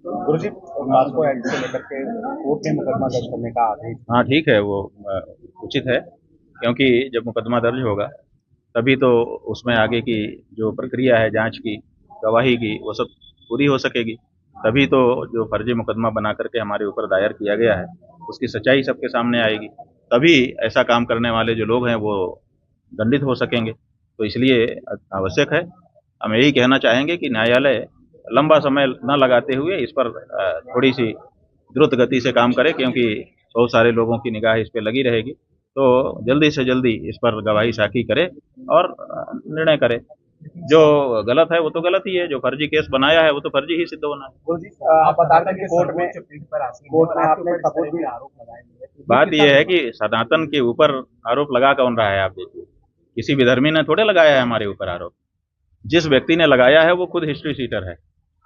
गुरुजी, Moscow act को लेकर के कोर्ट में मुकदमा दर्ज करने का आदेश। हाँ ठीक है, वो उचित है, क्योंकि जब मुकदमा दर्ज होगा तभी तो उसमें आगे की जो प्रक्रिया है जांच की, गवाही की, वो सब पूरी हो सकेगी। तभी तो जो फर्जी मुकदमा बना करके हमारे ऊपर दायर किया गया है उसकी सच्चाई सबके सामने आएगी। तभी ऐसा काम करने वाले जो लोग हैं वो दंडित हो सकेंगे। तो इसलिए आवश्यक है। हम यही कहना चाहेंगे कि न्यायालय लंबा समय न लगाते हुए इस पर थोड़ी सी द्रुत गति से काम करे, क्योंकि बहुत सारे लोगों की निगाह इस पे लगी रहेगी। तो जल्दी से जल्दी इस पर गवाही साखी करे और निर्णय करे। जो गलत है वो तो गलत ही है, जो फर्जी केस बनाया है वो तो फर्जी ही सिद्ध होना है। गुरुजी, आप बता रहे थे कि कोर्ट में आपने सबूत भी आरोप लगाए हैं, तो ये बात कितना यह है सही कि सनातन के ऊपर आरोप लगा कौन रहा है? आप देखिए, किसी विधर्मी ने थोड़े लगाया है हमारे ऊपर आरोप। जिस व्यक्ति ने लगाया है वो खुद हिस्ट्री सीटर है।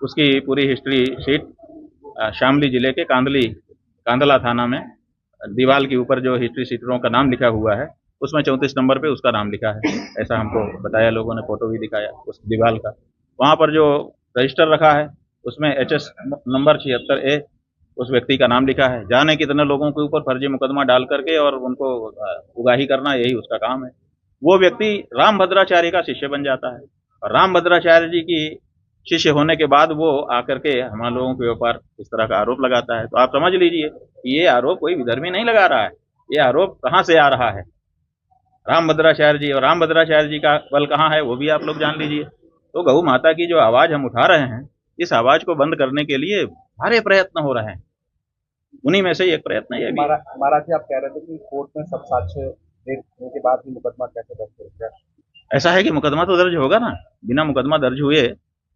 उसकी पूरी हिस्ट्री शीट शामली जिले के कांदला थाना में दीवाल के ऊपर जो हिस्ट्री सीटरों का नाम लिखा हुआ है उसमें 34 नंबर पे उसका नाम लिखा है। ऐसा हमको बताया, लोगों ने फोटो भी दिखाया उस दीवाल का। वहां पर जो रजिस्टर रखा है उसमें HS नंबर 76A उस व्यक्ति का नाम लिखा है। जाने कितने लोगों के ऊपर फर्जी मुकदमा डाल करके और उनको उगाही करना, यही उसका काम है। वो व्यक्ति रामभद्राचार्य का शिष्य बन जाता है और रामभद्राचार्य जी की शिष्य होने के बाद वो आकर के हम लोगों के ऊपर इस तरह का आरोप लगाता है। तो आप समझ लीजिए कि ये आरोप कोई विधर्मी नहीं लगा रहा है। ये आरोप कहाँ से आ रहा है? रामभद्राचार्य जी, और रामभद्राचार्य जी का बल कहाँ है वो भी आप लोग जान लीजिए। तो गौ माता की जो आवाज हम उठा रहे हैं, इस आवाज को बंद करने के लिए सारे प्रयत्न हो रहे हैं। उन्हीं में से एक प्रयत्न ये भी है। महाराज जी, आप कह रहे थे कि कोर्ट में सब साक्ष्य देखने के बाद ही मुकदमा कैसे दर्ज करेगा? ऐसा है कि मुकदमा तो दर्ज होगा ना। बिना मुकदमा दर्ज हुए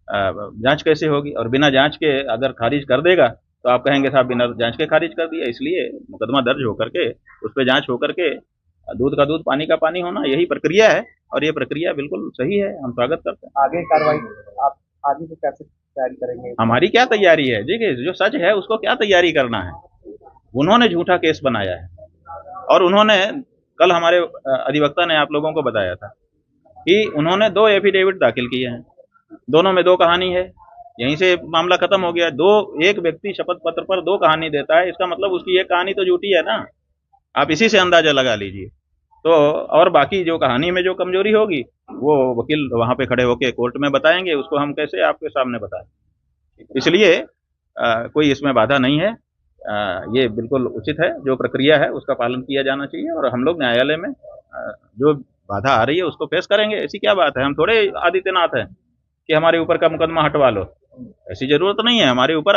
जांच कैसे होगी? और बिना जांच के अगर खारिज कर देगा तो आप कहेंगे साहब बिना जांच के खारिज कर दिया। इसलिए मुकदमा दर्ज होकर के उस पर जांच होकर के दूध का दूध पानी का पानी होना, यही प्रक्रिया है। और ये प्रक्रिया बिल्कुल सही है, हम स्वागत करते हैं। आगे कार्रवाई आप आगे से कैसे तैयारी करेंगे? हमारी क्या तैयारी है? देखिए, जो सच है उसको क्या तैयारी करना है। उन्होंने झूठा केस बनाया है और उन्होंने कल हमारे अधिवक्ता ने आप लोगों को बताया था कि उन्होंने 2 एफिडेविट दाखिल किए हैं। दोनों में 2 कहानी है। यहीं से मामला खत्म हो गया। एक व्यक्ति शपथ पत्र पर 2 कहानी देता है, इसका मतलब उसकी एक कहानी तो झूठी है ना। आप इसी से अंदाजा लगा लीजिए। तो और बाकी जो कहानी में जो कमजोरी होगी वो वकील वहां पे खड़े होके कोर्ट में बताएंगे, उसको हम कैसे आपके सामने बताएं। इसलिए कोई इसमें बाधा नहीं है। ये बिल्कुल उचित है। जो प्रक्रिया है उसका पालन किया जाना चाहिए और हम लोग न्यायालय में जो बाधा आ रही है उसको फेस करेंगे। ऐसी क्या बात है? हम थोड़े आदित्यनाथ हैं कि हमारे ऊपर का मुकदमा हटवा लो। ऐसी जरूरत नहीं है। हमारे ऊपर